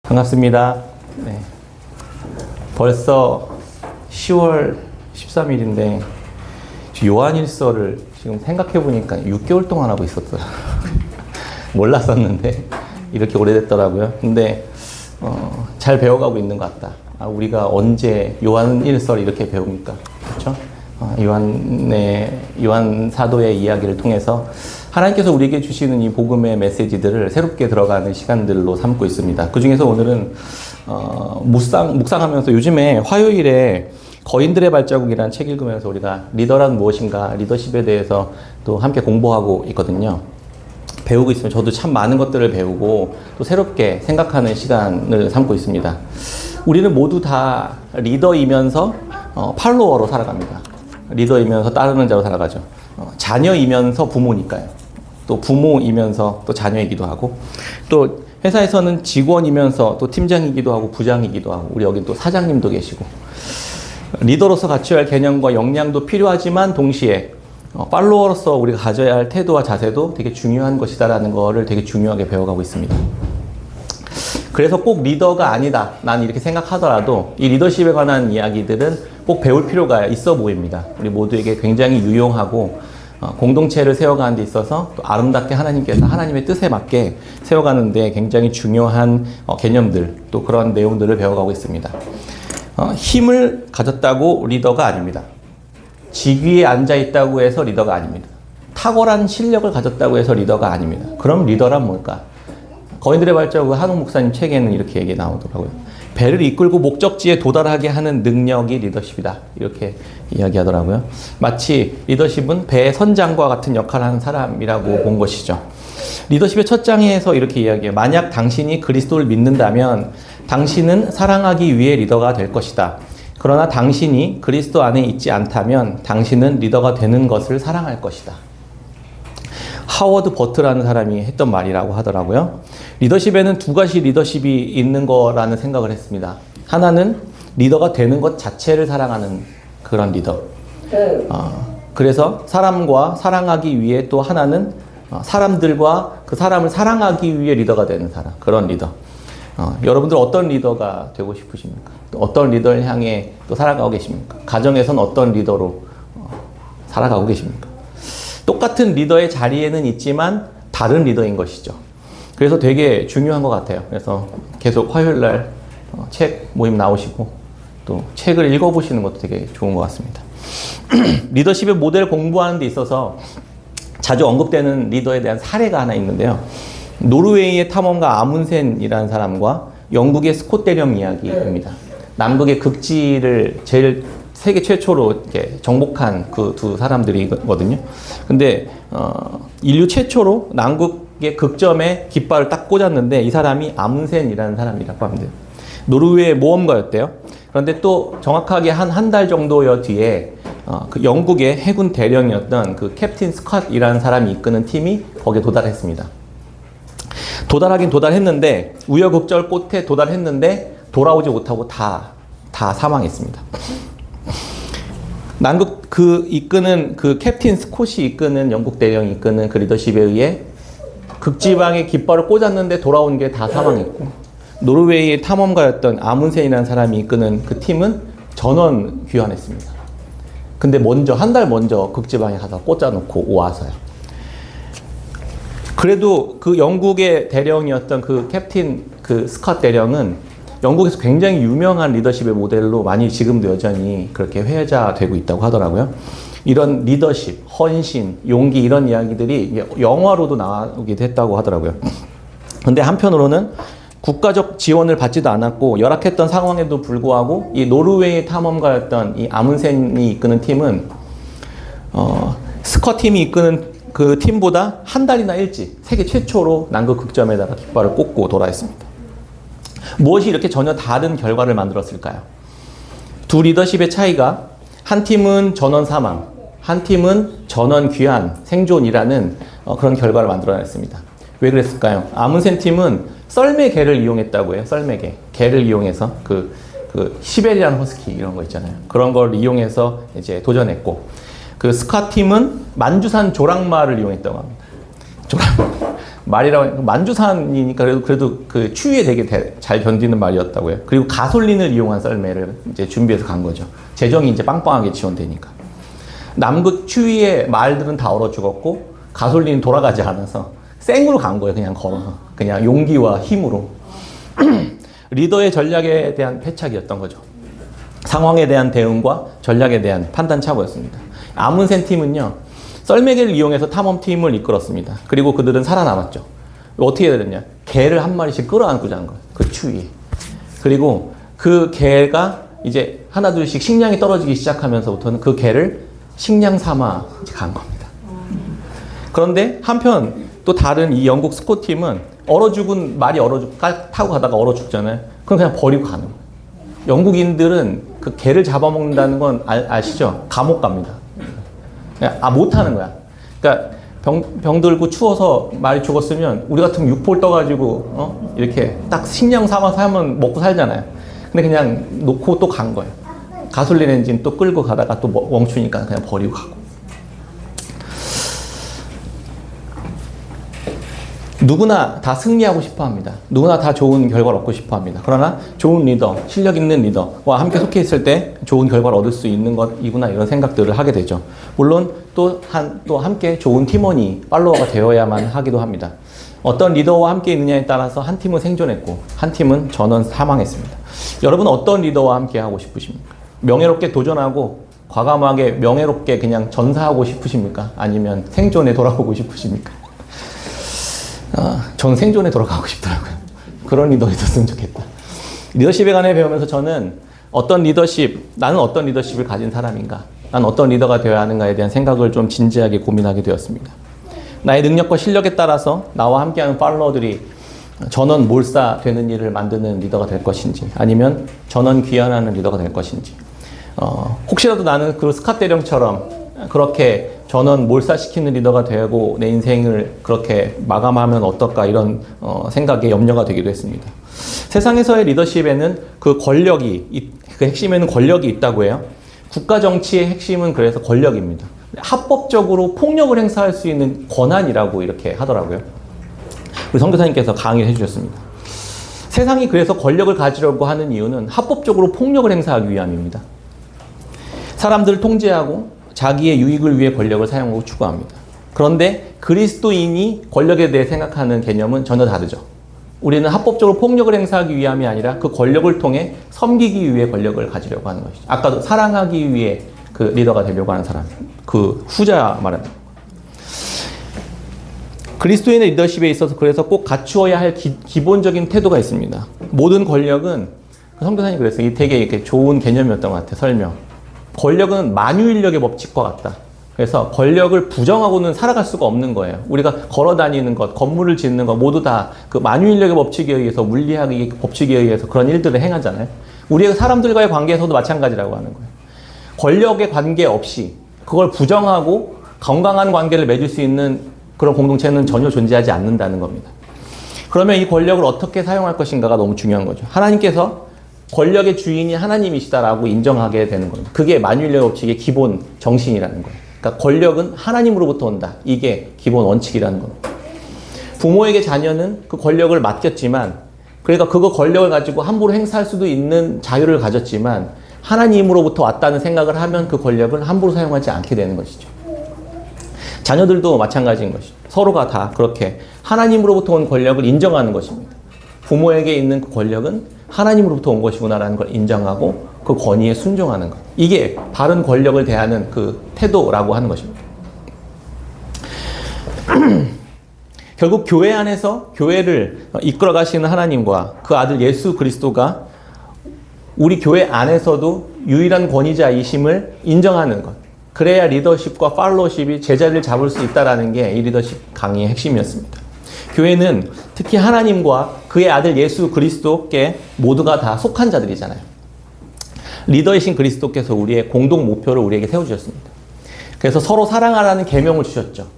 반갑습니다. 네. 벌써 10월 13일인데 요한일서를 지금 생각해보니까 6개월 동안 하고 있었어요. 몰랐었는데 이렇게 오래됐더라고요. 근데 잘 배워가고 있는 것 같다. 우리가 언제 요한일서를 이렇게 배웁니까? 그렇죠? 요한 사도의 이야기를 통해서 하나님께서 우리에게 주시는 이 복음의 메시지들을 새롭게 들어가는 시간들로 삼고 있습니다. 그 중에서 오늘은 묵상하면서 요즘에 화요일에 거인들의 발자국이라는 책 읽으면서 우리가 리더란 무엇인가, 리더십에 대해서 또 함께 공부하고 있거든요. 배우고 있으면 저도 참 많은 것들을 배우고 또 새롭게 생각하는 시간을 삼고 있습니다. 우리는 모두 다 리더이면서 팔로워로 살아갑니다. 리더이면서 따르는 자로 살아가죠. 자녀이면서 부모니까요. 또 부모이면서 또 자녀이기도 하고, 또 회사에서는 직원이면서 또 팀장이기도 하고 부장이기도 하고, 우리 여기 또 사장님도 계시고, 리더로서 갖춰야 할 개념과 역량도 필요하지만 동시에 팔로워로서 우리가 가져야 할 태도와 자세도 되게 중요한 것이다라는 거를 되게 중요하게 배워가고 있습니다. 그래서 꼭 리더가 아니다, 난 이렇게 생각하더라도 이 리더십에 관한 이야기들은 꼭 배울 필요가 있어 보입니다. 우리 모두에게 굉장히 유용하고 공동체를 세워가는 데 있어서 또 아름답게 하나님께서 하나님의 뜻에 맞게 세워가는 데 굉장히 중요한 개념들, 또 그런 내용들을 배워가고 있습니다. 힘을 가졌다고 리더가 아닙니다. 직위에 앉아있다고 해서 리더가 아닙니다. 탁월한 실력을 가졌다고 해서 리더가 아닙니다. 그럼 리더란 뭘까? 거인들의 발자국 한옥 목사님 책에는 이렇게 얘기 나오더라고요. 배를 이끌고 목적지에 도달하게 하는 능력이 리더십이다. 이렇게 이야기하더라고요. 마치 리더십은 배의 선장과 같은 역할을 하는 사람이라고 본 것이죠. 리더십의 첫 장에서 이렇게 이야기해요. 만약 당신이 그리스도를 믿는다면 당신은 사랑하기 위해 리더가 될 것이다. 그러나 당신이 그리스도 안에 있지 않다면 당신은 리더가 되는 것을 사랑할 것이다. 하워드 버트라는 사람이 했던 말이라고 하더라고요. 리더십에는 두 가지 리더십이 있는 거라는 생각을 했습니다. 하나는 리더가 되는 것 자체를 사랑하는 그런 리더. 그래서 사람과 사랑하기 위해, 또 하나는 사람들과 그 사람을 사랑하기 위해 리더가 되는 사람. 그런 리더. 여러분들 어떤 리더가 되고 싶으십니까? 또 어떤 리더를 향해 또 살아가고 계십니까? 가정에서는 어떤 리더로 살아가고 계십니까? 똑같은 리더의 자리에는 있지만 다른 리더인 것이죠. 그래서 되게 중요한 것 같아요. 그래서 계속 화요일날 책 모임 나오시고 또 책을 읽어보시는 것도 되게 좋은 것 같습니다. 리더십의 모델 공부하는 데 있어서 자주 언급되는 리더에 대한 사례가 하나 있는데요. 노르웨이의 탐험가 아문센이라는 사람과 영국의 스콧 대령 이야기입니다. 남극의 극지를 제일 세계 최초로 이렇게 정복한 그 두 사람들이거든요. 근데 인류 최초로 남극의 극점에 깃발을 딱 꽂았는데 이 사람이 아문센이라는 사람이라고 합니다. 노르웨이 모험가였대요. 그런데 또 정확하게 한 달 정도여 뒤에 그 영국의 해군 대령이었던 그 캡틴 스캇이라는 사람이 이끄는 팀이 거기에 도달했습니다. 도달하긴 도달했는데 우여곡절 끝에 도달했는데 돌아오지 못하고 다 사망했습니다. 남극 이끄는 그 캡틴 스콧이 이끄는 영국 대령이 이끄는 그 리더십에 의해 극지방에 깃발을 꽂았는데 돌아온 게 다 사망했고, 노르웨이의 탐험가였던 아문센이라는 사람이 이끄는 그 팀은 전원 귀환했습니다. 근데 한 달 먼저 극지방에 가서 꽂아놓고 와서요. 그래도 그 영국의 대령이었던 그 캡틴 그 스캇 대령은 영국에서 굉장히 유명한 리더십의 모델로 많이 지금도 여전히 그렇게 회자되고 있다고 하더라고요. 이런 리더십, 헌신, 용기 이런 이야기들이 영화로도 나오기도 했다고 하더라고요. 근데 한편으로는 국가적 지원을 받지도 않았고 열악했던 상황에도 불구하고 이 노르웨이 탐험가였던 이 아문센이 이끄는 팀은 스캇 팀이 이끄는 그 팀보다 한 달이나 일찍 세계 최초로 남극 극점에다가 깃발을 꽂고 돌아왔습니다. 무엇이 이렇게 전혀 다른 결과를 만들었을까요? 두 리더십의 차이가, 한 팀은 전원 사망, 한 팀은 전원 귀환, 생존이라는 그런 결과를 만들어냈습니다. 왜 그랬을까요? 아문센 팀은 썰매 개를 이용했다고 해요. 썰매 개를 이용해서 그 시베리안 허스키 이런 거 있잖아요. 그런 걸 이용해서 이제 도전했고, 그 스캇 팀은 만주산 조랑말을 이용했다고 합니다. 말이라고 만주산이니까 그래도 그 추위에 되게 잘 견디는 말이었다고요. 그리고 가솔린을 이용한 썰매를 이제 준비해서 간 거죠. 재정이 이제 빵빵하게 지원되니까. 남극 추위에 말들은 다 얼어 죽었고 가솔린이 돌아가지 않아서 생으로 간 거예요. 그냥 걸어서. 그냥 용기와 힘으로. 리더의 전략에 대한 패착이었던 거죠. 상황에 대한 대응과 전략에 대한 판단 착오였습니다. 아문센 팀은요, 썰매개를 이용해서 탐험팀을 이끌었습니다. 그리고 그들은 살아남았죠. 어떻게 되느냐? 개를 한 마리씩 끌어안고 자는 거예요. 그 추위에. 그리고 그 개가 이제 하나둘씩 식량이 떨어지기 시작하면서부터는 그 개를 식량 삼아 간 겁니다. 그런데 한편 또 다른 이 영국 스코팀은 말이 타고 가다가 얼어 죽잖아요. 그럼 그냥 버리고 가는 거예요. 영국인들은 그 개를 잡아먹는다는 건 아시죠? 감옥 갑니다. 못 하는 거야. 그러니까 병 들고 추워서 말이 죽었으면 우리 같으면 육포를 떠가지고 이렇게 딱 식량 삼아서 하면 먹고 살잖아요. 근데 그냥 놓고 또 간 거예요. 가솔린 엔진 또 끌고 가다가 또 멈추니까 그냥 버리고 가고. 누구나 다 승리하고 싶어 합니다. 누구나 다 좋은 결과를 얻고 싶어 합니다. 그러나 좋은 리더, 실력 있는 리더와 함께 속해 있을 때 좋은 결과를 얻을 수 있는 것이구나 이런 생각들을 하게 되죠. 물론 또 함께 좋은 팀원이 팔로워가 되어야만 하기도 합니다. 어떤 리더와 함께 있느냐에 따라서 한 팀은 생존했고 한 팀은 전원 사망했습니다. 여러분은 어떤 리더와 함께 하고 싶으십니까? 명예롭게 도전하고 과감하게 명예롭게 그냥 전사하고 싶으십니까? 아니면 생존에 돌아오고 싶으십니까? 전 생존에 돌아가고 싶더라고요. 그런 리더 있었으면 좋겠다. 리더십에 관해 배우면서 저는 나는 어떤 리더십을 가진 사람인가? 난 어떤 리더가 되어야 하는가에 대한 생각을 좀 진지하게 고민하게 되었습니다. 나의 능력과 실력에 따라서 나와 함께하는 팔로워들이 전원 몰사되는 일을 만드는 리더가 될 것인지 아니면 전원 귀환하는 리더가 될 것인지 혹시라도 나는 그 스캇 대령처럼 그렇게 전원 몰사시키는 리더가 되고 내 인생을 그렇게 마감하면 어떨까 이런 생각에 염려가 되기도 했습니다. 세상에서의 리더십에는 그 핵심에는 권력이 있다고 해요. 국가 정치의 핵심은 그래서 권력입니다. 합법적으로 폭력을 행사할 수 있는 권한이라고 이렇게 하더라고요. 우리 선교사님께서 강의를 해주셨습니다. 세상이 그래서 권력을 가지려고 하는 이유는 합법적으로 폭력을 행사하기 위함입니다. 사람들을 통제하고 자기의 유익을 위해 권력을 사용하고 추구합니다. 그런데 그리스도인이 권력에 대해 생각하는 개념은 전혀 다르죠. 우리는 합법적으로 폭력을 행사하기 위함이 아니라 그 권력을 통해 섬기기 위해 권력을 가지려고 하는 것이죠. 아까도 사랑하기 위해 그 리더가 되려고 하는 사람, 그 후자 말합니다. 그리스도인의 리더십에 있어서 그래서 꼭 갖추어야 할 기본적인 태도가 있습니다. 모든 권력은 선교사님 그랬어요. 되게 이렇게 좋은 개념이었던 것 같아요. 설명. 권력은 만유인력의 법칙과 같다. 그래서 권력을 부정하고는 살아갈 수가 없는 거예요. 우리가 걸어 다니는 것, 건물을 짓는 것 모두 다 그 만유인력의 법칙에 의해서 물리학의 법칙에 의해서 그런 일들을 행하잖아요. 우리가 사람들과의 관계에서도 마찬가지라고 하는 거예요. 권력에 관계없이 그걸 부정하고 건강한 관계를 맺을 수 있는 그런 공동체는 전혀 존재하지 않는다는 겁니다. 그러면 이 권력을 어떻게 사용할 것인가가 너무 중요한 거죠. 하나님께서 권력의 주인이 하나님이시다라고 인정하게 되는 겁니다. 그게 만유인력의 법칙의 기본 정신이라는 거예요. 그러니까 권력은 하나님으로부터 온다. 이게 기본 원칙이라는 겁니다. 부모에게 자녀는 그 권력을 맡겼지만, 그러니까 그거 권력을 가지고 함부로 행사할 수도 있는 자유를 가졌지만 하나님으로부터 왔다는 생각을 하면 그 권력을 함부로 사용하지 않게 되는 것이죠. 자녀들도 마찬가지인 것이죠. 서로가 다 그렇게 하나님으로부터 온 권력을 인정하는 것입니다. 부모에게 있는 그 권력은 하나님으로부터 온 것이구나라는 걸 인정하고 그 권위에 순종하는 것. 이게 바른 권력을 대하는 그 태도라고 하는 것입니다. 결국 교회 안에서 교회를 이끌어 가시는 하나님과 그 아들 예수 그리스도가 우리 교회 안에서도 유일한 권위자이심을 인정하는 것. 그래야 리더십과 팔로우십이 제자리를 잡을 수 있다는 게 이 리더십 강의의 핵심이었습니다. 교회는 특히 하나님과 그의 아들 예수 그리스도께 모두가 다 속한 자들이잖아요. 리더이신 그리스도께서 우리의 공동 목표를 우리에게 세워주셨습니다. 그래서 서로 사랑하라는 계명을 주셨죠.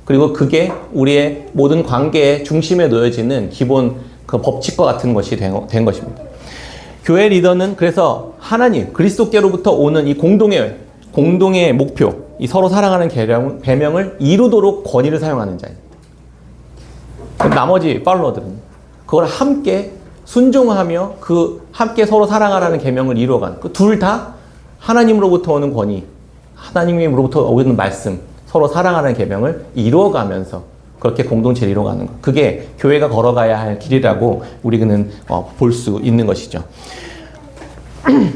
그리고 그게 우리의 모든 관계의 중심에 놓여지는 기본 그 법칙과 같은 것이 된 것입니다. 교회 리더는 그래서 하나님, 그리스도께로부터 오는 이 공동의 목표, 이 서로 사랑하는 계명을 이루도록 권위를 사용하는 자입니다. 나머지 팔로워들은 그걸 함께 순종하며 그 함께 서로 사랑하라는 계명을 이루어가는 그 둘 다 하나님으로부터 오는 권위, 하나님으로부터 오는 말씀, 서로 사랑하라는 계명을 이루어가면서 그렇게 공동체를 이루어가는 것. 그게 교회가 걸어가야 할 길이라고 우리는 볼 수 있는 것이죠.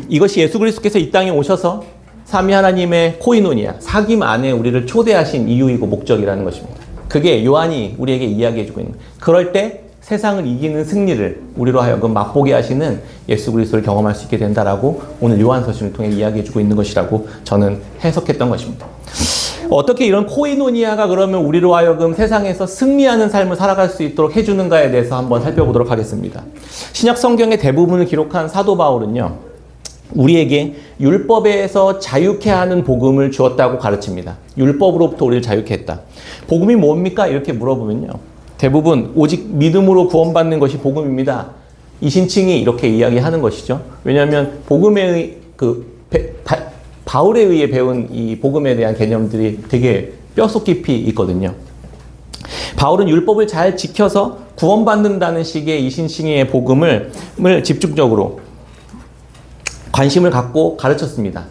이것이 예수 그리스도께서 이 땅에 오셔서 삼위 하나님의 코이노니아, 사귐 안에 우리를 초대하신 이유이고 목적이라는 것입니다. 그게 요한이 우리에게 이야기해주고 있는 거예요. 그럴 때 세상을 이기는 승리를 우리로 하여금 맛보게 하시는 예수 그리스도를 경험할 수 있게 된다라고 오늘 요한서신을 통해 이야기해주고 있는 것이라고 저는 해석했던 것입니다. 어떻게 이런 코이노니아가 그러면 우리로 하여금 세상에서 승리하는 삶을 살아갈 수 있도록 해주는가에 대해서 한번 살펴보도록 하겠습니다. 신약 성경의 대부분을 기록한 사도 바울은요, 우리에게 율법에서 자유케 하는 복음을 주었다고 가르칩니다. 율법으로부터 우리를 자유케 했다. 복음이 뭡니까? 이렇게 물어보면요, 대부분 오직 믿음으로 구원받는 것이 복음입니다. 이 신칭이 이렇게 이야기하는 것이죠. 왜냐하면 복음의 바울에 의해 배운 이 복음에 대한 개념들이 되게 뼛속 깊이 있거든요. 바울은 율법을 잘 지켜서 구원받는다는 식의 이 신칭의 복음을 집중적으로 관심을 갖고 가르쳤습니다.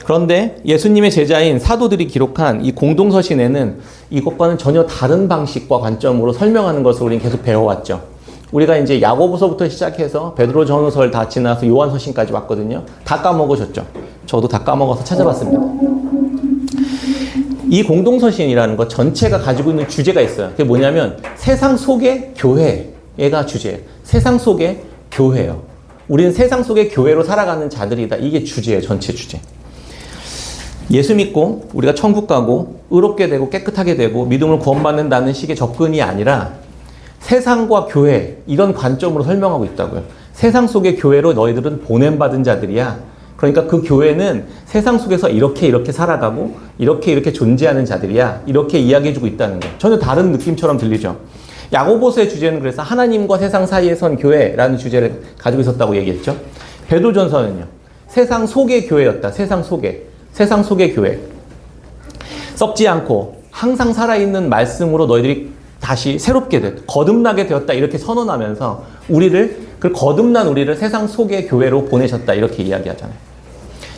그런데 예수님의 제자인 사도들이 기록한 이 공동서신에는 이것과는 전혀 다른 방식과 관점으로 설명하는 것을 우리는 계속 배워왔죠. 우리가 이제 야고보서부터 시작해서 베드로 전후서를 다 지나서 요한서신까지 왔거든요. 다 까먹으셨죠? 저도 다 까먹어서 찾아봤습니다. 이 공동서신이라는 것 전체가 가지고 있는 주제가 있어요. 그게 뭐냐면 세상 속의 교회가 주제예요. 세상 속의 교회예요. 우리는 세상 속의 교회로 살아가는 자들이다. 이게 주제예요. 전체 주제. 예수 믿고 우리가 천국 가고 의롭게 되고 깨끗하게 되고 믿음을 구원받는다는 식의 접근이 아니라 세상과 교회, 이런 관점으로 설명하고 있다고요. 세상 속의 교회로 너희들은 보냄받은 자들이야. 그러니까 그 교회는 세상 속에서 이렇게 살아가고 이렇게 존재하는 자들이야. 이렇게 이야기해주고 있다는 거예요. 전혀 다른 느낌처럼 들리죠. 야고보서의 주제는 그래서 하나님과 세상 사이에 선 교회라는 주제를 가지고 있었다고 얘기했죠. 베드로전서는요, 세상 속의 교회였다. 세상 속의 교회. 썩지 않고 항상 살아있는 말씀으로 너희들이 다시 새롭게 거듭나게 되었다. 이렇게 선언하면서 그 거듭난 우리를 세상 속의 교회로 보내셨다. 이렇게 이야기하잖아요.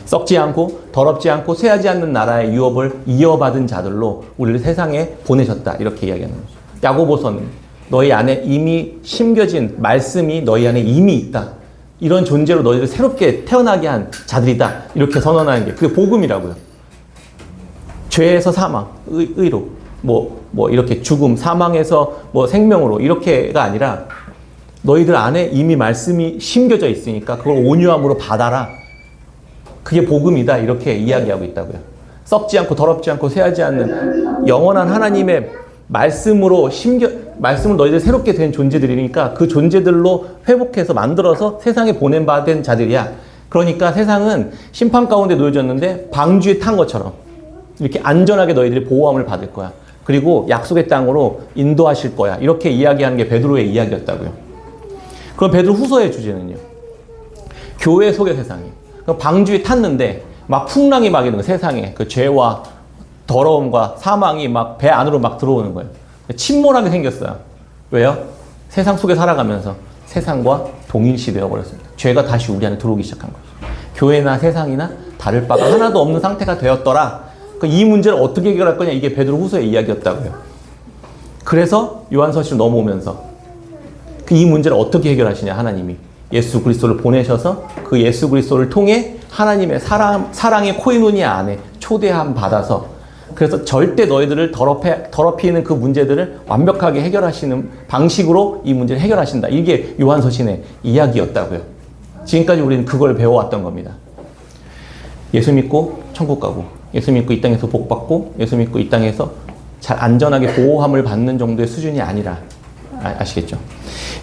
썩지 않고 더럽지 않고 쇠하지 않는 나라의 유업을 이어받은 자들로 우리를 세상에 보내셨다. 이렇게 이야기하는 거죠. 야고보서는 너희 안에 이미 심겨진 말씀이 너희 안에 이미 있다. 이런 존재로 너희를 새롭게 태어나게 한 자들이다. 이렇게 선언하는 게 그게 복음이라고요. 죄에서 사망, 의로, 이렇게 죽음, 사망에서 생명으로 이렇게가 아니라 너희들 안에 이미 말씀이 심겨져 있으니까 그걸 온유함으로 받아라. 그게 복음이다. 이렇게 이야기하고 있다고요. 썩지 않고 더럽지 않고 쇠하지 않는 영원한 하나님의 말씀을 너희들 새롭게 된 존재들이니까 그 존재들로 회복해서 만들어서 세상에 보냄받은 자들이야. 그러니까 세상은 심판 가운데 놓여졌는데 방주에 탄 것처럼 이렇게 안전하게 너희들이 보호함을 받을 거야. 그리고 약속의 땅으로 인도하실 거야. 이렇게 이야기하는 게 베드로의 이야기였다고요. 그럼 베드로 후서의 주제는요, 교회 속의 세상이에요. 방주에 탔는데 막 풍랑이 막 이런 거, 세상에 그 죄와 더러움과 사망이 막 배 안으로 막 들어오는 거예요. 침몰하게 생겼어요. 왜요? 세상 속에 살아가면서 세상과 동일시 되어버렸습니다. 죄가 다시 우리 안에 들어오기 시작한 거죠. 교회나 세상이나 다를 바가 하나도 없는 상태가 되었더라. 이 문제를 어떻게 해결할 거냐, 이게 베드로 후서의 이야기였다고요. 그래서 요한서신을 넘어오면서 이 문제를 어떻게 해결하시냐, 하나님이 예수 그리스도를 보내셔서 그 예수 그리스도를 통해 하나님의 사랑의 코이노니아 안에 초대함 받아서, 그래서 절대 너희들을 더럽히는 그 문제들을 완벽하게 해결하시는 방식으로 이 문제를 해결하신다. 이게 요한서신의 이야기였다고요. 지금까지 우리는 그걸 배워왔던 겁니다. 예수 믿고 천국 가고, 예수 믿고 이 땅에서 복 받고, 예수 믿고 이 땅에서 잘 안전하게 보호함을 받는 정도의 수준이 아니라, 아시겠죠?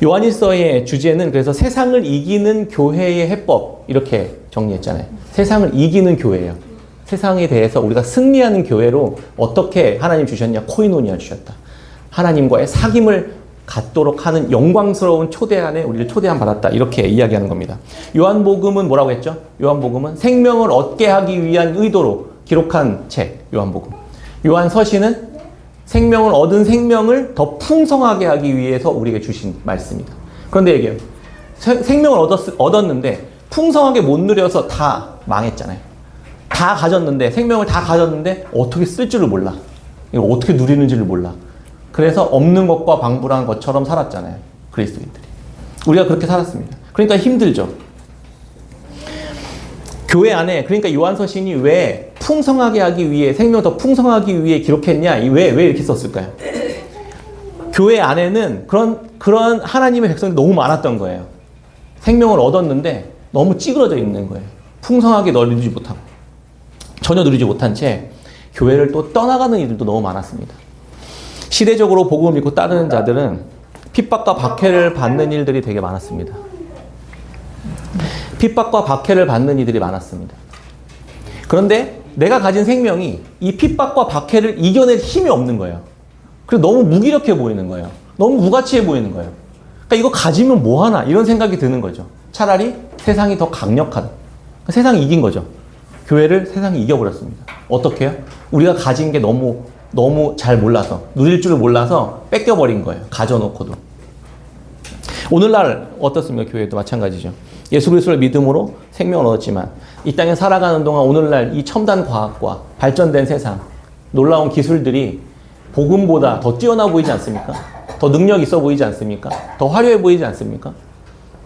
요한일서의 주제는 그래서 세상을 이기는 교회의 해법, 이렇게 정리했잖아요. 세상을 이기는 교회예요. 세상에 대해서 우리가 승리하는 교회로 어떻게 하나님 주셨냐? 코이노니아 주셨다. 하나님과의 사귐을 갖도록 하는 영광스러운 초대 안에 우리를 초대함 받았다. 이렇게 이야기하는 겁니다. 요한복음은 뭐라고 했죠? 요한복음은 생명을 얻게 하기 위한 의도로 기록한 책, 요한복음. 요한서신은 생명을 얻은 생명을 더 풍성하게 하기 위해서 우리에게 주신 말씀이다. 그런데 얘기해요. 생명을 얻었는데 풍성하게 못 누려서 다 망했잖아요. 다 가졌는데, 생명을 다 가졌는데 어떻게 쓸 줄을 몰라. 이걸 어떻게 누리는지를 몰라. 그래서 없는 것과 방불한 것처럼 살았잖아요. 그리스도인들이. 우리가 그렇게 살았습니다. 그러니까 힘들죠. 교회 안에, 그러니까 요한서 시인이 왜 풍성하게 하기 위해, 생명을 더 풍성하기 위해 기록했냐? 왜 이렇게 썼을까요? 교회 안에는 그런 하나님의 백성이 너무 많았던 거예요. 생명을 얻었는데 너무 찌그러져 있는 거예요. 풍성하게 누리지 못하고. 전혀 누리지 못한 채 교회를 또 떠나가는 이들도 너무 많았습니다. 시대적으로 복음을 믿고 따르는 자들은 핍박과 박해를 받는 일들이 되게 많았습니다. 핍박과 박해를 받는 이들이 많았습니다. 그런데 내가 가진 생명이 이 핍박과 박해를 이겨낼 힘이 없는 거예요. 그리고 너무 무기력해 보이는 거예요. 너무 무가치해 보이는 거예요. 그러니까 이거 가지면 뭐하나 이런 생각이 드는 거죠. 차라리 세상이 더 강력하다. 그러니까 세상이 이긴 거죠. 교회를 세상이 이겨버렸습니다. 어떻게 해요? 우리가 가진 게 너무 잘 몰라서, 누릴 줄을 몰라서 뺏겨버린 거예요. 가져놓고도. 오늘날 어떻습니까? 교회도 마찬가지죠. 예수 그리스도를 믿음으로 생명을 얻었지만 이 땅에 살아가는 동안 오늘날 이 첨단 과학과 발전된 세상, 놀라운 기술들이 복음보다 더 뛰어나 보이지 않습니까? 더 능력 있어 보이지 않습니까? 더 화려해 보이지 않습니까?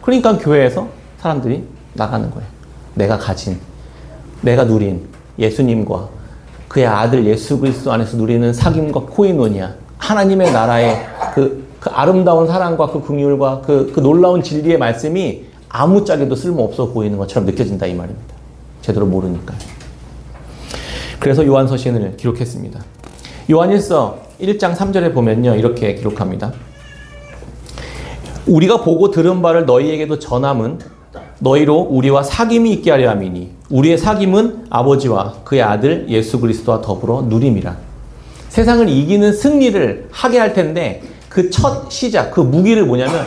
그러니까 교회에서 사람들이 나가는 거예요. 내가 누린 예수님과 그의 아들 예수 그리스도 안에서 누리는 사귐과 코이노니아, 하나님의 나라의 그 아름다운 사랑과 그 긍휼과 그 놀라운 진리의 말씀이 아무짝에도 쓸모없어 보이는 것처럼 느껴진다 이 말입니다. 제대로 모르니까요. 그래서 요한서 시인을 기록했습니다. 요한일서 1장 3절에 보면요, 이렇게 기록합니다. 우리가 보고 들은 바를 너희에게도 전함은 너희로 우리와 사귐이 있게 하려 함이니 우리의 사귐은 아버지와 그의 아들 예수 그리스도와 더불어 누림이라. 세상을 이기는 승리를 하게 할 텐데 그 첫 시작, 그 무기를 뭐냐면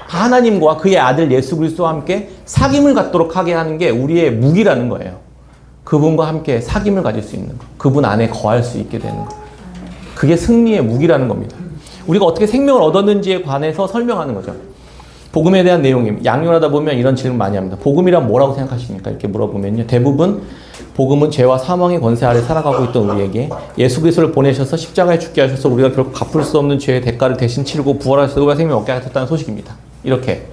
하나님과 그의 아들 예수 그리스도와 함께 사귐을 갖도록 하게 하는 게 우리의 무기라는 거예요. 그분과 함께 사귐을 가질 수 있는 것, 그분 안에 거할 수 있게 되는 것. 그게 승리의 무기라는 겁니다. 우리가 어떻게 생명을 얻었는지에 관해서 설명하는 거죠. 복음에 대한 내용임, 양육하다 보면 이런 질문 많이 합니다. 복음이란 뭐라고 생각하십니까? 이렇게 물어보면요. 대부분 복음은 죄와 사망의 권세 아래 살아가고 있던 우리에게 예수 그리스도를 보내셔서 십자가에 죽게 하셔서 우리가 결국 갚을 수 없는 죄의 대가를 대신 치르고 부활하셔서 의와 생명을 얻게 하셨다는 소식입니다. 이렇게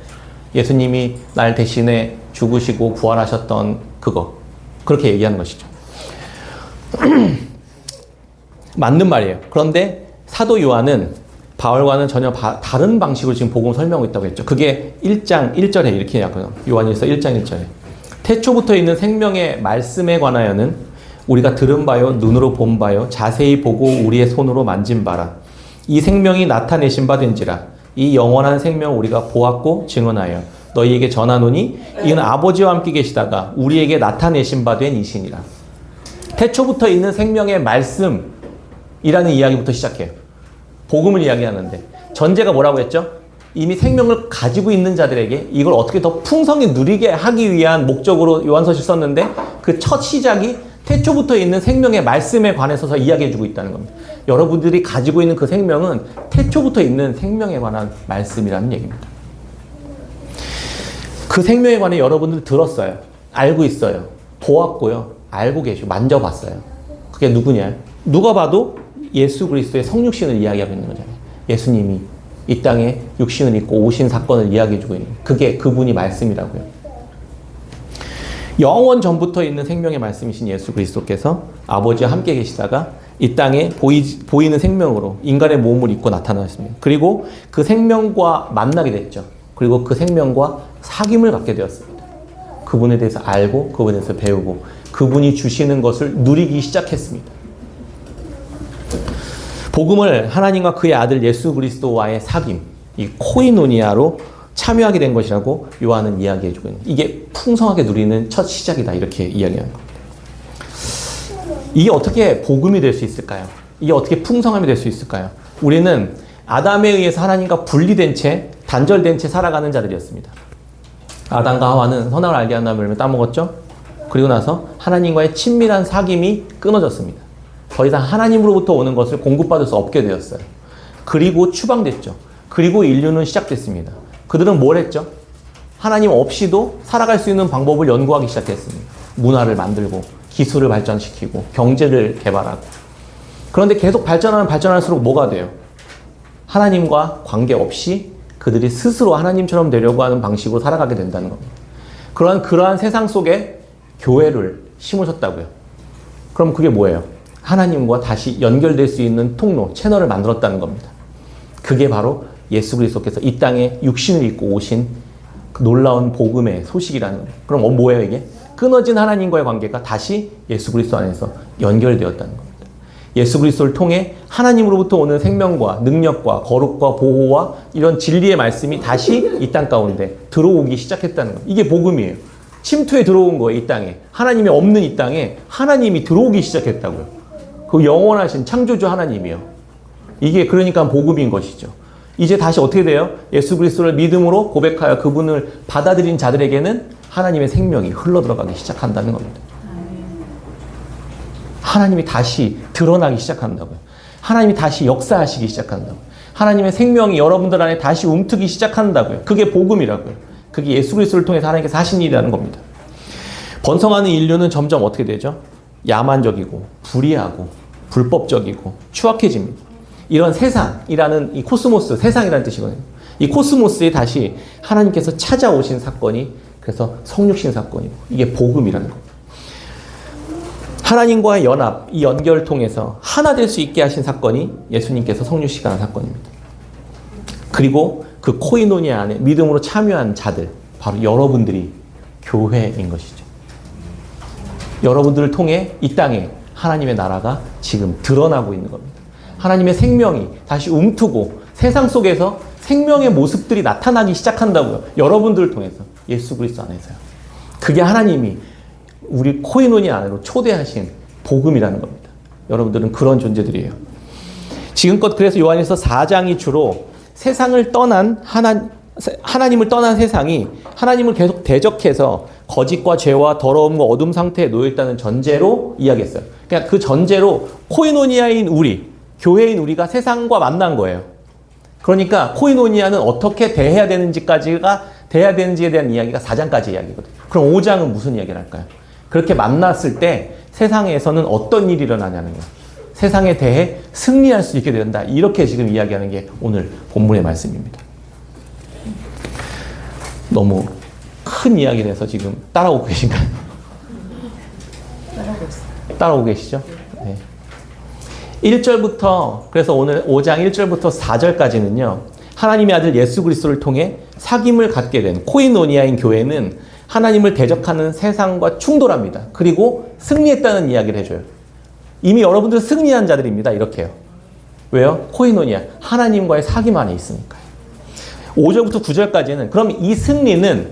예수님이 날 대신에 죽으시고 부활하셨던 그거, 그렇게 얘기하는 것이죠. 맞는 말이에요. 그런데 사도 요한은 바울과는 전혀 다른 방식으로 지금 복음을 설명하고 있다고 했죠. 그게 1장 1절에 이렇게 하고요. 요한일서 1장 1절에. 태초부터 있는 생명의 말씀에 관하여는 우리가 들은 바요, 눈으로 본 바요, 자세히 보고 우리의 손으로 만진 바라. 이 생명이 나타내신 바 된지라. 이 영원한 생명 우리가 보았고 증언하여 너희에게 전하노니 이는 아버지와 함께 계시다가 우리에게 나타내신 바 된 이시니라. 태초부터 있는 생명의 말씀이라는 이야기부터 시작해요. 복음을 이야기하는데 전제가 뭐라고 했죠? 이미 생명을 가지고 있는 자들에게 이걸 어떻게 더 풍성히 누리게 하기 위한 목적으로 요한서시 썼는데 그 첫 시작이 태초부터 있는 생명의 말씀에 관해서 이야기해주고 있다는 겁니다. 여러분들이 가지고 있는 그 생명은 태초부터 있는 생명에 관한 말씀이라는 얘기입니다. 그 생명에 관해 여러분들 들었어요. 알고 있어요. 보았고요. 알고 계시고 만져봤어요. 그게 누구냐? 누가 봐도 예수 그리스도의 성육신을 이야기하고 있는 거잖아요. 예수님이 이 땅에 육신을 입고 오신 사건을 이야기해주고 있는, 그게 그분이 말씀이라고요. 영원 전부터 있는 생명의 말씀이신 예수 그리스도께서 아버지와 함께 계시다가 이 땅에 보이는 생명으로 인간의 몸을 입고 나타나셨습니다. 그리고 그 생명과 만나게 됐죠. 그리고 그 생명과 사귐을 갖게 되었습니다. 그분에 대해서 알고 그분에 대해서 배우고 그분이 주시는 것을 누리기 시작했습니다. 복음을 하나님과 그의 아들 예수 그리스도와의 사귐, 이 코이노니아로 참여하게 된 것이라고 요한은 이야기해주고 있는, 이게 풍성하게 누리는 첫 시작이다, 이렇게 이야기하는 겁니다. 이게 어떻게 복음이 될 수 있을까요? 이게 어떻게 풍성함이 될 수 있을까요? 우리는 아담에 의해서 하나님과 분리된 채, 단절된 채 살아가는 자들이었습니다. 아담과 하와는 선악을 알게 한 다음에 따먹었죠? 그리고 나서 하나님과의 친밀한 사귐이 끊어졌습니다. 더 이상 하나님으로부터 오는 것을 공급받을 수 없게 되었어요. 그리고 추방됐죠. 그리고 인류는 시작됐습니다. 그들은 뭘 했죠? 하나님 없이도 살아갈 수 있는 방법을 연구하기 시작했습니다. 문화를 만들고 기술을 발전시키고 경제를 개발하고. 그런데 계속 발전할수록 뭐가 돼요? 하나님과 관계없이 그들이 스스로 하나님처럼 되려고 하는 방식으로 살아가게 된다는 겁니다. 그러한 세상 속에 교회를 심으셨다고요. 그럼 그게 뭐예요? 하나님과 다시 연결될 수 있는 통로, 채널을 만들었다는 겁니다. 그게 바로 예수 그리스도께서 이 땅에 육신을 입고 오신 그 놀라운 복음의 소식이라는 거예요. 그럼 뭐예요 이게? 끊어진 하나님과의 관계가 다시 예수 그리스도 안에서 연결되었다는 겁니다. 예수 그리스도를 통해 하나님으로부터 오는 생명과 능력과 거룩과 보호와 이런 진리의 말씀이 다시 이 땅 가운데 들어오기 시작했다는 거예요. 이게 복음이에요. 침투에 들어온 거예요. 이 땅에. 하나님이 없는 이 땅에 하나님이 들어오기 시작했다고요. 그 영원하신 창조주 하나님이요. 이게 그러니까 복음인 것이죠. 이제 다시 어떻게 돼요? 예수 그리스도를 믿음으로 고백하여 그분을 받아들인 자들에게는 하나님의 생명이 흘러들어가기 시작한다는 겁니다. 하나님이 다시 드러나기 시작한다고요. 하나님이 다시 역사하시기 시작한다고요. 하나님의 생명이 여러분들 안에 다시 움트기 시작한다고요. 그게 복음이라고요. 그게 예수 그리스도를 통해서 하나님께서 하신 일이라는 겁니다. 번성하는 인류는 점점 어떻게 되죠? 야만적이고 불의하고 불법적이고 추악해집니다. 이런 세상이라는 이 코스모스, 세상이라는 뜻이거든요. 이 코스모스에 다시 하나님께서 찾아오신 사건이 그래서 성육신 사건이고 이게 복음이라는 겁니다. 하나님과의 연합, 이 연결을 통해서 하나 될 수 있게 하신 사건이 예수님께서 성육신을 한 사건입니다. 그리고 그 코이노니아 안에 믿음으로 참여한 자들, 바로 여러분들이 교회인 것이죠. 여러분들을 통해 이 땅에 하나님의 나라가 지금 드러나고 있는 겁니다. 하나님의 생명이 다시 움트고 세상 속에서 생명의 모습들이 나타나기 시작한다고요. 여러분들을 통해서, 예수 그리스도 안에서요. 그게 하나님이 우리 코이노니아 안으로 초대하신 복음이라는 겁니다. 여러분들은 그런 존재들이에요. 지금껏 그래서 요한일서 4장이 주로 세상을 떠난 하나님을 떠난 세상이 하나님을 계속 대적해서 거짓과 죄와 더러움과 어둠 상태에 놓여있다는 전제로 이야기했어요. 그러니까 그 전제로 코이노니아인 우리, 교회인 우리가 세상과 만난 거예요. 그러니까 코이노니아는 어떻게 대해야 되는지에 대한 이야기가 4장까지 이야기거든요. 그럼 5장은 무슨 이야기를 할까요? 그렇게 만났을 때 세상에서는 어떤 일이 일어나냐는 거예요. 세상에 대해 승리할 수 있게 된다. 이렇게 지금 이야기하는 게 오늘 본문의 말씀입니다. 너무 큰 이야기라서 지금 따라오고 계신가요? 따라오고 계시죠? 네. 1절부터 그래서 오늘 5장 1절부터 4절까지는요. 하나님의 아들 예수 그리스도를 통해 사귐을 갖게 된 코이노니아인 교회는 하나님을 대적하는 세상과 충돌합니다. 그리고 승리했다는 이야기를 해줘요. 이미 여러분들은 승리한 자들입니다. 이렇게요. 왜요? 코이노니아, 하나님과의 사귐 안에 있으니까요. 5절부터 9절까지는 그럼 이 승리는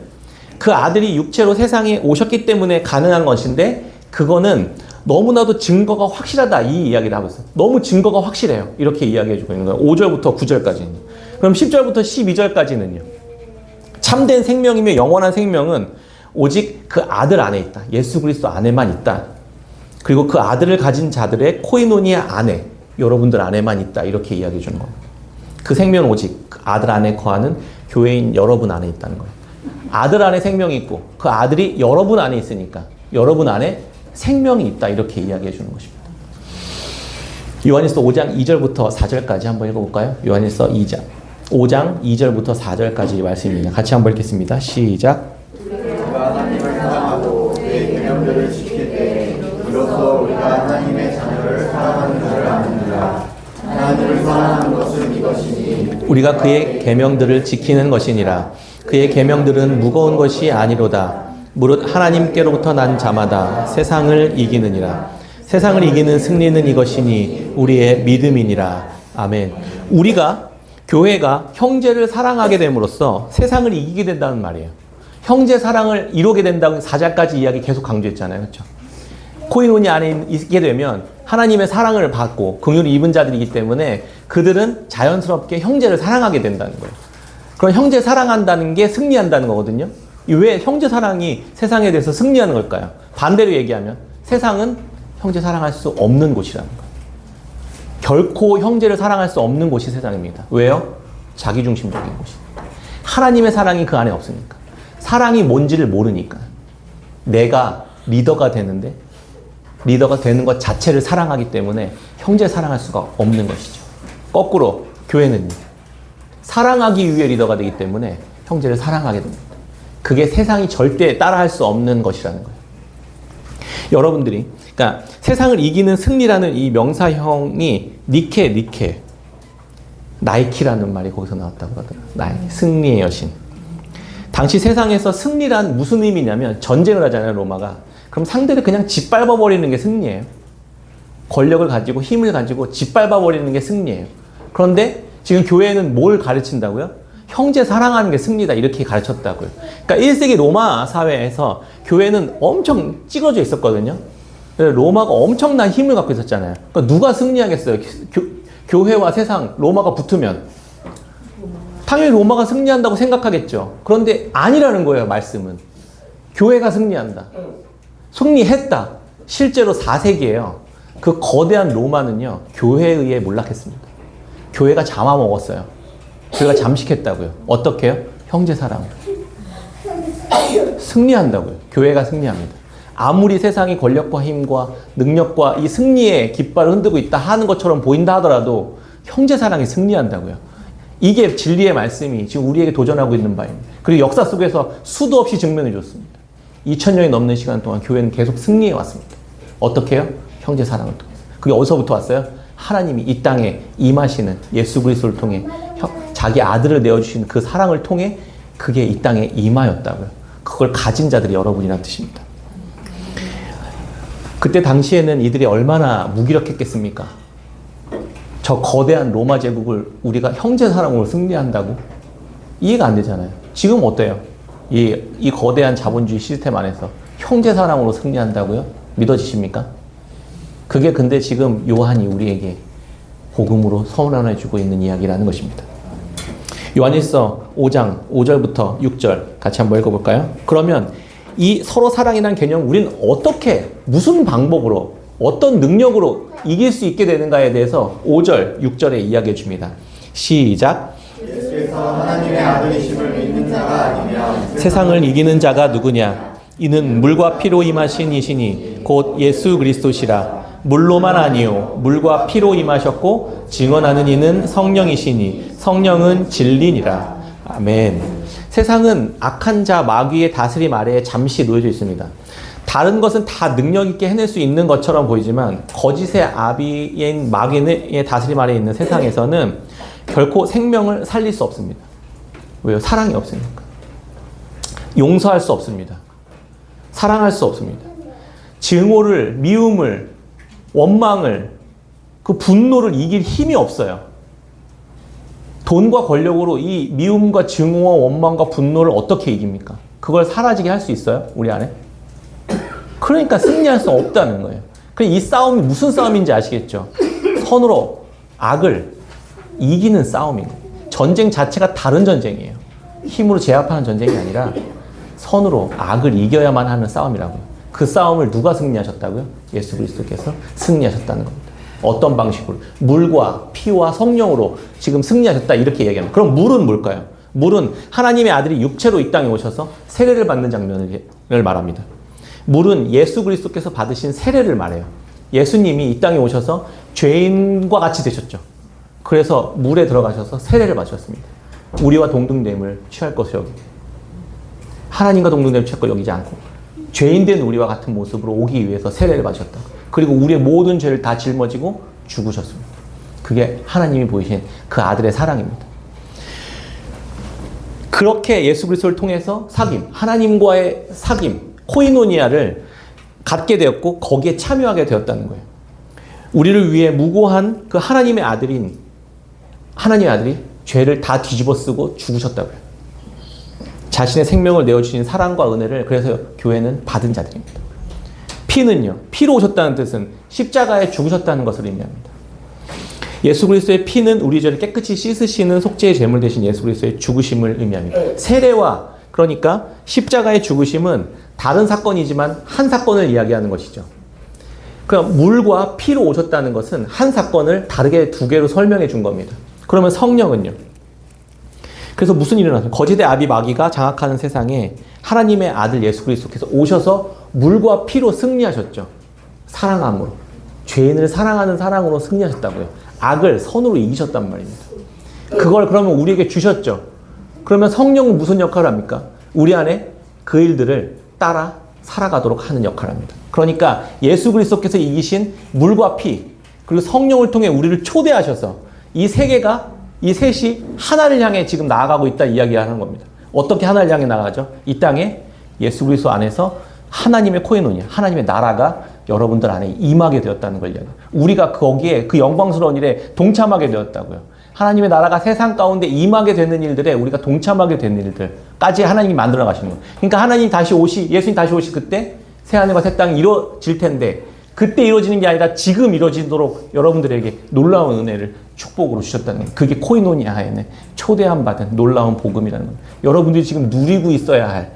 그 아들이 육체로 세상에 오셨기 때문에 가능한 것인데 그거는 너무나도 증거가 확실하다 이 이야기를 하고 있어요. 너무 증거가 확실해요. 이렇게 이야기해주고 있는 거예요. 5절부터 9절까지는. 그럼 10절부터 12절까지는요. 참된 생명이며 영원한 생명은 오직 그 아들 안에 있다. 예수 그리스도 안에만 있다. 그리고 그 아들을 가진 자들의 코이노니아 안에, 여러분들 안에만 있다. 이렇게 이야기해 주는 겁니다. 그 생명은 오직 그 아들 안에 거하는 교회인 여러분 안에 있다는 거예요. 아들 안에 생명이 있고 그 아들이 여러분 안에 있으니까 여러분 안에 생명이 있다. 이렇게 이야기해 주는 것입니다. 요한일서 5장 2절부터 4절까지 한번 읽어볼까요? 요한일서 5장 2절부터 4절까지 말씀입니다. 같이 한번 읽겠습니다. 시작. 우리가 하나님을 사랑하고 그의 계명들을 지킬 때 이로써 우리가 하나님의 자녀를 사랑하는 줄을 아느니라. 하나님을 사랑하는 것은 이것이니 우리가 그의 계명들을 지키는 것이니라. 그의 계명들은 무거운 것이 아니로다. 무릇 하나님께로부터 난 자마다 세상을 이기느니라. 세상을 이기는 승리는 이것이니 우리의 믿음이니라. 아멘. 우리가 교회가 형제를 사랑하게 됨으로써 세상을 이기게 된다는 말이에요. 형제 사랑을 이루게 된다고 4절까지 이야기 계속 강조했잖아요. 그렇죠? 코이노니아 안에 있게 되면 하나님의 사랑을 받고 긍휼을 입은 자들이기 때문에 그들은 자연스럽게 형제를 사랑하게 된다는 거예요. 그럼 형제 사랑한다는 게 승리한다는 거거든요. 왜 형제 사랑이 세상에 대해서 승리하는 걸까요? 반대로 얘기하면 세상은 형제 사랑할 수 없는 곳이라는 거예요. 결코 형제를 사랑할 수 없는 곳이 세상입니다. 왜요? 자기중심적인 곳이. 하나님의 사랑이 그 안에 없으니까. 사랑이 뭔지를 모르니까. 내가 리더가 되는데 리더가 되는 것 자체를 사랑하기 때문에 형제 사랑할 수가 없는 것이죠. 거꾸로 교회는요. 사랑하기 위해 리더가 되기 때문에 형제를 사랑하게 됩니다. 그게 세상이 절대 따라할 수 없는 것이라는 거예요. 여러분들이 그러니까 세상을 이기는 승리라는 이 명사형이 니케 나이키라는 말이 거기서 나왔다고 하더라고요. 나이키, 승리의 여신. 당시 세상에서 승리란 무슨 의미냐면 전쟁을 하잖아요, 로마가. 그럼 상대를 그냥 짓밟아버리는 게 승리예요. 권력을 가지고 힘을 가지고 짓밟아버리는 게 승리예요. 그런데 지금 교회는 뭘 가르친다고요? 형제 사랑하는 게 승리다 이렇게 가르쳤다고요. 그러니까 1세기 로마 사회에서 교회는 엄청 찌그러져 있었거든요. 로마가 엄청난 힘을 갖고 있었잖아요. 그러니까 누가 승리하겠어요? 교회와 세상, 로마가 붙으면. 당연히 로마가 승리한다고 생각하겠죠. 그런데 아니라는 거예요, 말씀은. 교회가 승리한다. 승리했다. 실제로 4세기예요. 그 거대한 로마는요, 교회에 의해 몰락했습니다. 교회가 잡아먹었어요. 교회가 잠식했다고요. 어떻게 해요? 형제 사랑으로. 승리한다고요. 교회가 승리합니다. 아무리 세상이 권력과 힘과 능력과 이 승리의 깃발을 흔들고 있다 하는 것처럼 보인다 하더라도 형제 사랑이 승리한다고요. 이게 진리의 말씀이 지금 우리에게 도전하고 있는 바입니다. 그리고 역사 속에서 수도 없이 증명해 줬습니다. 2000년이 넘는 시간 동안 교회는 계속 승리해 왔습니다. 어떻게 해요? 형제 사랑을 통해서. 그게 어디서부터 왔어요? 하나님이 이 땅에 임하시는 예수 그리스도를 통해 자기 아들을 내어주신 그 사랑을 통해 그게 이 땅에 임하였다고요. 그걸 가진 자들이 여러분이란 뜻입니다. 그때 당시에는 이들이 얼마나 무기력했겠습니까? 저 거대한 로마 제국을 우리가 형제 사랑으로 승리한다고? 이해가 안 되잖아요. 지금 어때요? 이 거대한 자본주의 시스템 안에서 형제 사랑으로 승리한다고요? 믿어지십니까? 그게 근데 지금 요한이 우리에게 복음으로 선언해주고 있는 이야기라는 것입니다. 요한일서 5장 5절부터 6절 같이 한번 읽어볼까요? 그러면 이 서로 사랑이라는 개념 우리는 어떻게 무슨 방법으로 어떤 능력으로 이길 수 있게 되는가에 대해서 5절 6절에 이야기해 줍니다. 시작. 예수께서 하나님의 아들이심을 믿는 자가 아니면 세상을 이기는 자가 누구냐? 이는 물과 피로 임하신 이시니 곧 예수 그리스도시라. 물로만 아니요 물과 피로 임하셨고 증언하는 이는 성령이시니 성령은 진리니라. 아멘. 세상은 악한 자 마귀의 다스림 아래에 잠시 놓여져 있습니다. 다른 것은 다 능력 있게 해낼 수 있는 것처럼 보이지만 거짓의 아비인 마귀의 다스림 아래에 있는 세상에서는 결코 생명을 살릴 수 없습니다. 왜요? 사랑이 없으니까. 용서할 수 없습니다. 사랑할 수 없습니다. 증오를, 미움을, 원망을, 그 분노를 이길 힘이 없어요. 돈과 권력으로 이 미움과 증오와 원망과 분노를 어떻게 이깁니까? 그걸 사라지게 할 수 있어요? 우리 안에? 그러니까 승리할 수 없다는 거예요. 이 싸움이 무슨 싸움인지 아시겠죠? 선으로 악을 이기는 싸움인 거예요. 전쟁 자체가 다른 전쟁이에요. 힘으로 제압하는 전쟁이 아니라 선으로 악을 이겨야만 하는 싸움이라고요. 그 싸움을 누가 승리하셨다고요? 예수 그리스도께서 승리하셨다는 겁니다. 어떤 방식으로? 물과 피와 성령으로 지금 승리하셨다 이렇게 얘기합니다. 그럼 물은 뭘까요? 물은 하나님의 아들이 육체로 이 땅에 오셔서 세례를 받는 장면을 말합니다. 물은 예수 그리스도께서 받으신 세례를 말해요. 예수님이 이 땅에 오셔서 죄인과 같이 되셨죠. 그래서 물에 들어가셔서 세례를 받으셨습니다. 우리와 동등됨을 취할 것을 여기고 하나님과 동등됨을 취할 걸 여기지 않고 죄인된 우리와 같은 모습으로 오기 위해서 세례를 받으셨다. 그리고 우리의 모든 죄를 다 짊어지고 죽으셨습니다. 그게 하나님이 보이신 그 아들의 사랑입니다. 그렇게 예수 그리스도를 통해서 사귐, 하나님과의 사귐, 코이노니아를 갖게 되었고 거기에 참여하게 되었다는 거예요. 우리를 위해 무고한 그 하나님의 아들이 죄를 다 뒤집어 쓰고 죽으셨다고요. 자신의 생명을 내어주신 사랑과 은혜를 그래서 교회는 받은 자들입니다. 피는요, 피로 오셨다는 뜻은 십자가에 죽으셨다는 것을 의미합니다. 예수 그리스도의 피는 우리 죄를 깨끗이 씻으시는 속죄의 제물 대신 예수 그리스도의 죽으심을 의미합니다. 세례와 그러니까 십자가의 죽으심은 다른 사건이지만 한 사건을 이야기하는 것이죠. 그러니까 물과 피로 오셨다는 것은 한 사건을 다르게 두 개로 설명해 준 겁니다. 그러면 성령은요? 그래서 무슨 일이 일어났어요? 거짓의 아비 마귀가 장악하는 세상에 하나님의 아들 예수 그리스도께서 오셔서 물과 피로 승리하셨죠. 사랑함으로. 죄인을 사랑하는 사랑으로 승리하셨다고요. 악을 선으로 이기셨단 말입니다. 그걸 그러면 우리에게 주셨죠. 그러면 성령은 무슨 역할을 합니까? 우리 안에 그 일들을 따라 살아가도록 하는 역할을 합니다. 그러니까 예수 그리스도께서 이기신 물과 피 그리고 성령을 통해 우리를 초대하셔서 이 세 개가 이 셋이 하나를 향해 지금 나아가고 있다 이야기하는 겁니다. 어떻게 하나를 향해 나아가죠? 이 땅에 예수 그리스도 안에서 하나님의 코에노니아, 하나님의 나라가 여러분들 안에 임하게 되었다는 걸 이야기해요. 우리가 거기에 그 영광스러운 일에 동참하게 되었다고요. 하나님의 나라가 세상 가운데 임하게 되는 일들에 우리가 동참하게 되는 일들까지 하나님이 만들어 가시는 거예요. 그러니까 하나님 다시 예수님 다시 오시 그때 새 하늘과 새 땅이 이루어질 텐데 그때 이루어지는 게 아니라 지금 이루어지도록 여러분들에게 놀라운 은혜를 축복으로 주셨다는 거예요. 그게 코이노니아에는 초대함 받은 놀라운 복음이라는 거예요. 여러분들이 지금 누리고 있어야 할,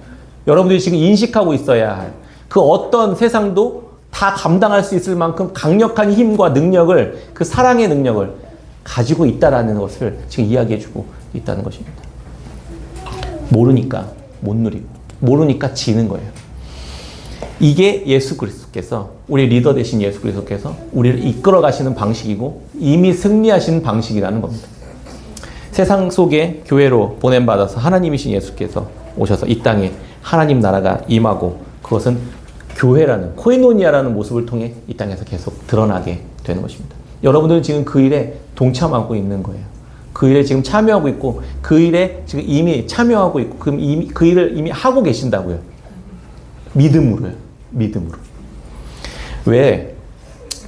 여러분들이 지금 인식하고 있어야 할 그 어떤 세상도 다 감당할 수 있을 만큼 강력한 힘과 능력을, 그 사랑의 능력을 가지고 있다라는 것을 지금 이야기해주고 있다는 것입니다. 모르니까 못 누리고, 모르니까 지는 거예요. 이게 예수 그리스도께서, 우리 리더 되신 예수 그리스도께서 우리를 이끌어 가시는 방식이고 이미 승리하신 방식이라는 겁니다. 세상 속에 교회로 보냄받아서 하나님이신 예수께서 오셔서 이 땅에 하나님 나라가 임하고 그것은 교회라는, 코이노니아라는 모습을 통해 이 땅에서 계속 드러나게 되는 것입니다. 여러분들은 지금 그 일에 동참하고 있는 거예요. 그 일에 지금 참여하고 있고 그 일에 지금 이미 참여하고 있고 그 일을 이미 하고 계신다고요. 믿음으로요. 믿음으로. 왜?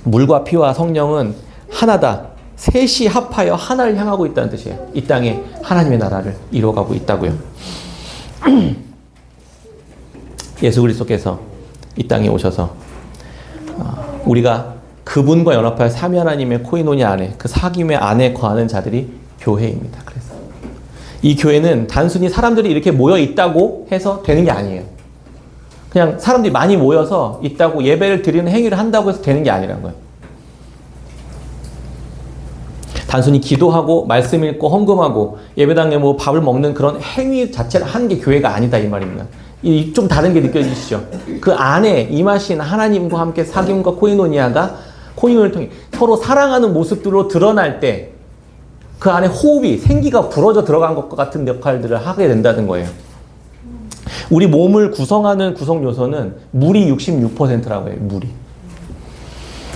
물과 피와 성령은 하나다. 셋이 합하여 하나를 향하고 있다는 뜻이에요. 이 땅에 하나님의 나라를 이루어가고 있다고요. 예수 그리스도께서 이 땅에 오셔서 우리가 그분과 연합하여 삼위 하나님의 코이노니아 안에, 그 사귐의 안에 거하는 자들이 교회입니다. 그래서 이 교회는 단순히 사람들이 이렇게 모여 있다고 해서 되는 게 아니에요. 그냥 사람들이 많이 모여서 있다고 예배를 드리는 행위를 한다고 해서 되는 게 아니라고요. 단순히 기도하고 말씀 읽고 헌금하고 예배당에 뭐 밥을 먹는 그런 행위 자체를 하는 게 교회가 아니다 이 말입니다. 이 좀 다른 게 느껴지시죠? 그 안에 임하신 하나님과 함께 사귐과 코이노니아가 코이노니아를 통해 서로 사랑하는 모습들로 드러날 때 그 안에 호흡이, 생기가 불어져 들어간 것과 같은 역할들을 하게 된다는 거예요. 우리 몸을 구성하는 구성 요소는 물이 66%라고 해요. 물이.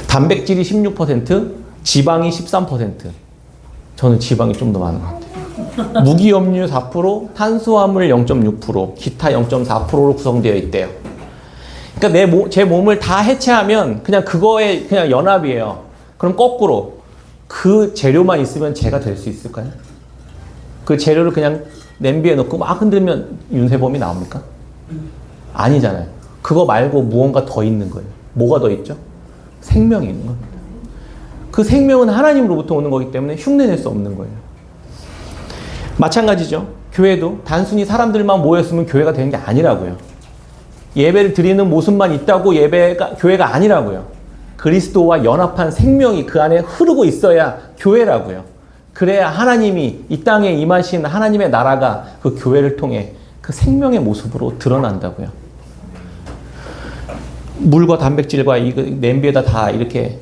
단백질이 16%, 지방이 13%. 저는 지방이 좀 더 많은 것 같아요. 무기염류 4%, 탄수화물 0.6%, 기타 0.4%로 구성되어 있대요. 그러니까 제 몸을 다 해체하면 그냥 그거에 그냥 연합이에요. 그럼 거꾸로 그 재료만 있으면 제가 될 수 있을까요? 그 재료를 그냥 냄비에 넣고 막 흔들면 윤세범이 나옵니까? 아니잖아요. 그거 말고 무언가 더 있는 거예요. 뭐가 더 있죠? 생명이 있는 겁니다. 그 생명은 하나님으로부터 오는 거기 때문에 흉내낼 수 없는 거예요. 마찬가지죠. 교회도 단순히 사람들만 모였으면 교회가 되는 게 아니라고요. 예배를 드리는 모습만 있다고 교회가 아니라고요. 그리스도와 연합한 생명이 그 안에 흐르고 있어야 교회라고요. 그래야 하나님이 이 땅에 임하신 하나님의 나라가 그 교회를 통해 그 생명의 모습으로 드러난다고요. 물과 단백질과 이 냄비에다 다 이렇게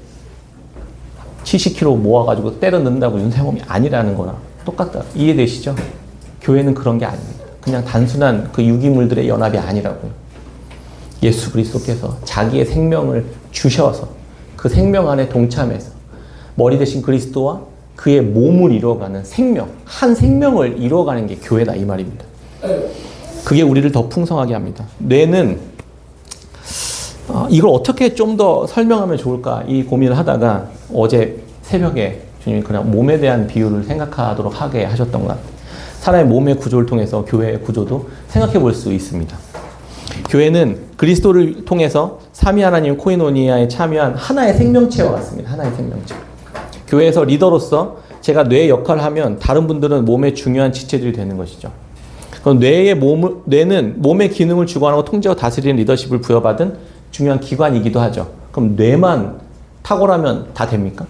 70kg 모아가지고 때려 넣는다고 윤세범이 아니라는 거랑 똑같다. 이해되시죠? 교회는 그런 게 아닙니다. 그냥 단순한 그 유기물들의 연합이 아니라고요. 예수 그리스도께서 자기의 생명을 주셔서 그 생명 안에 동참해서 머리 대신 그리스도와 그의 몸을 이루어가는 생명, 한 생명을 이루어가는 게 교회다 이 말입니다. 그게 우리를 더 풍성하게 합니다. 뇌는 이걸 어떻게 좀 더 설명하면 좋을까 이 고민을 하다가 어제 새벽에 주님이 그냥 몸에 대한 비유를 생각하도록 하게 하셨던 것 같아요. 사람의 몸의 구조를 통해서 교회의 구조도 생각해 볼 수 있습니다. 교회는 그리스도를 통해서 삼위 하나님 코이노니아에 참여한 하나의 생명체와 같습니다. 하나의 생명체. 교회에서 리더로서 제가 뇌 역할을 하면 다른 분들은 몸의 중요한 지체들이 되는 것이죠. 그럼 뇌는 몸의 기능을 주관하고 통제하고 다스리는 리더십을 부여받은 중요한 기관이기도 하죠. 그럼 뇌만 탁월하면 다 됩니까?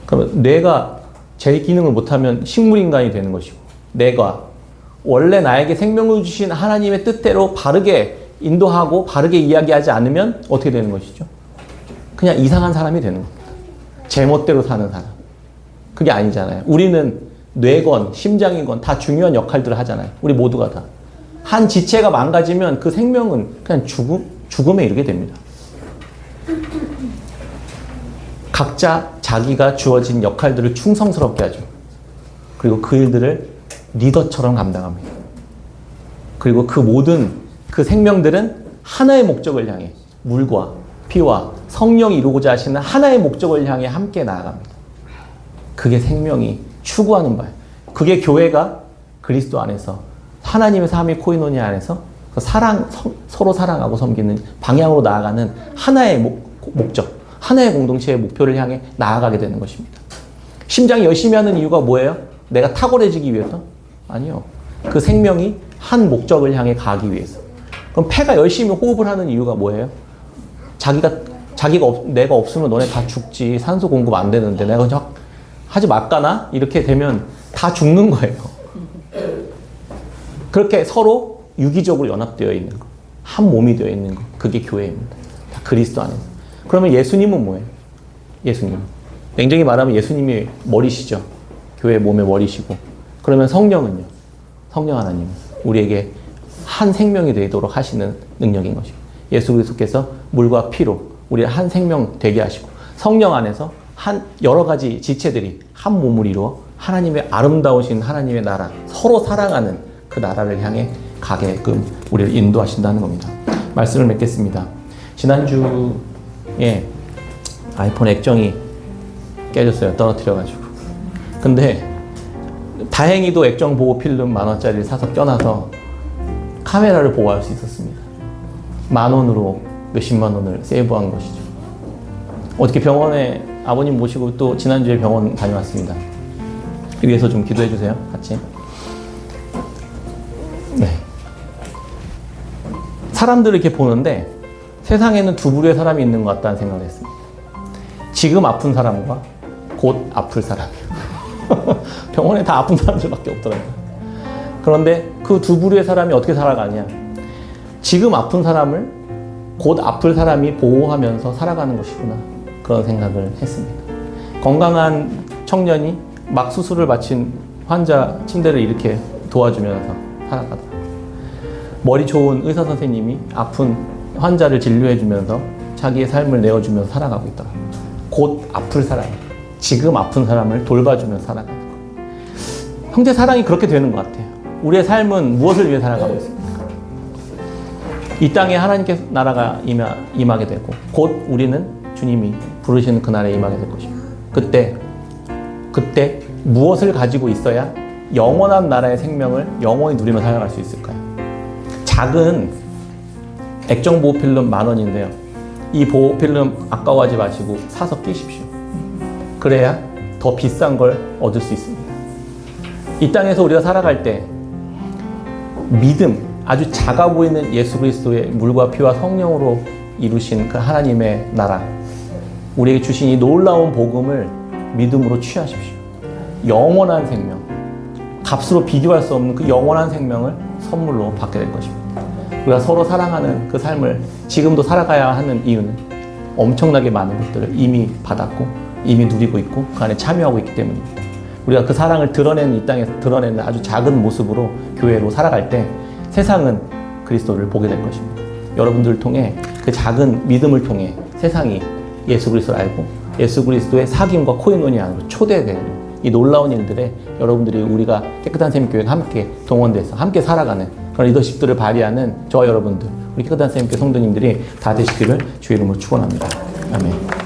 그러면 뇌가 제 기능을 못하면 식물인간이 되는 것이고, 뇌가 원래 나에게 생명을 주신 하나님의 뜻대로 바르게 인도하고 바르게 이야기하지 않으면 어떻게 되는 것이죠? 그냥 이상한 사람이 되는 겁니다. 제멋대로 사는 사람. 그게 아니잖아요. 우리는 뇌건 심장이건 다 중요한 역할들을 하잖아요. 우리 모두가 다. 한 지체가 망가지면 그 생명은 그냥 죽음에 이르게 됩니다. 각자 자기가 주어진 역할들을 충성스럽게 하죠. 그리고 그 일들을 리더처럼 감당합니다. 그리고 그 모든 그 생명들은 하나의 목적을 향해 물과 피와 성령이 이루고자 하시는 하나의 목적을 향해 함께 나아갑니다. 그게 생명이 추구하는 바예요. 그게 교회가 그리스도 안에서 하나님의 삶의 코이노니아 안에서 서로 사랑하고 섬기는 방향으로 나아가는 하나의 목적, 하나의 공동체의 목표를 향해 나아가게 되는 것입니다. 심장이 열심히 하는 이유가 뭐예요? 내가 탁월해지기 위해서? 아니요. 그 생명이 한 목적을 향해 가기 위해서. 그럼 폐가 열심히 호흡을 하는 이유가 뭐예요? 내가 없으면 너네 다 죽지. 산소 공급 안 되는데 내가 그냥 하지 말까나? 이렇게 되면 다 죽는 거예요. 그렇게 서로 유기적으로 연합되어 있는 거. 한 몸이 되어 있는 거. 그게 교회입니다. 다 그리스도 안에서. 그러면 예수님은 뭐예요? 예수님. 냉정히 말하면 예수님이 머리시죠. 교회 몸의 머리시고. 그러면 성령은요? 성령 하나님. 우리에게 한 생명이 되도록 하시는 능력인 것이고. 예수 그리스도께서 물과 피로 우리를 한 생명 되게 하시고 성령 안에서 여러 가지 지체들이 한 몸을 이루어 하나님의 아름다우신 하나님의 나라, 서로 사랑하는 그 나라를 향해 가게끔 우리를 인도하신다는 겁니다. 말씀을 맺겠습니다. 지난주에 아이폰 액정이 깨졌어요. 떨어뜨려가지고. 근데 다행히도 액정 보호 필름 10,000원짜리를 사서 껴놔서 카메라를 보호할 수 있었습니다. 10,000원으로 몇십만 원을 세이브한 것이죠. 어떻게 병원에 아버님 모시고 또 지난주에 병원 다녀왔습니다. 위해서 좀 기도해 주세요. 같이. 네. 사람들을 이렇게 보는데 세상에는 두 부류의 사람이 있는 것 같다는 생각을 했습니다. 지금 아픈 사람과 곧 아플 사람이요. 병원에 다 아픈 사람들밖에 없더라고요. 그런데 그 두 부류의 사람이 어떻게 살아가냐. 지금 아픈 사람을 곧 아플 사람이 보호하면서 살아가는 것이구나. 그런 생각을 했습니다. 건강한 청년이 막 수술을 마친 환자 침대를 이렇게 도와주면서 살아가더라고요. 머리 좋은 의사 선생님이 아픈 환자를 진료해주면서 자기의 삶을 내어주면서 살아가고 있더라고요. 곧 아플 사람, 지금 아픈 사람을 돌봐주면서 살아가는 거예요. 형제 사랑이 그렇게 되는 것 같아요. 우리의 삶은 무엇을 위해 살아가고 있습니까? 이 땅에 하나님께 나라가 임하게 되고 곧 우리는 주님이 부르시는 그 날에 임하게 될 것입니다. 그때 무엇을 가지고 있어야 영원한 나라의 생명을 영원히 누리며 살아갈 수 있을까요? 작은 액정 보호 필름 10,000원인데요. 이 보호 필름 아까워하지 마시고 사서 끼십시오. 그래야 더 비싼 걸 얻을 수 있습니다. 이 땅에서 우리가 살아갈 때 믿음, 아주 작아 보이는 예수 그리스도의 물과 피와 성령으로 이루신 그 하나님의 나라, 우리에게 주신 이 놀라운 복음을 믿음으로 취하십시오. 영원한 생명, 값으로 비교할 수 없는 그 영원한 생명을 선물로 받게 될 것입니다. 우리가 서로 사랑하는 그 삶을 지금도 살아가야 하는 이유는 엄청나게 많은 것들을 이미 받았고 이미 누리고 있고 그 안에 참여하고 있기 때문입니다. 우리가 그 사랑을 드러내는 이 땅에서 드러내는 아주 작은 모습으로 교회로 살아갈 때 세상은 그리스도를 보게 될 것입니다. 여러분들을 통해 그 작은 믿음을 통해 세상이 예수 그리스도를 알고 예수 그리스도의 사귐과 코이노니아 안으로 초대되는 이 놀라운 일들에 여러분들이 우리가 깨끗한 샘 교회가 함께 동원돼서 함께 살아가는 그런 리더십들을 발휘하는 저와 여러분들, 우리 깨끗한 샘 교회 성도님들이 다 되시기를 주의 이름으로 축원합니다. 아멘.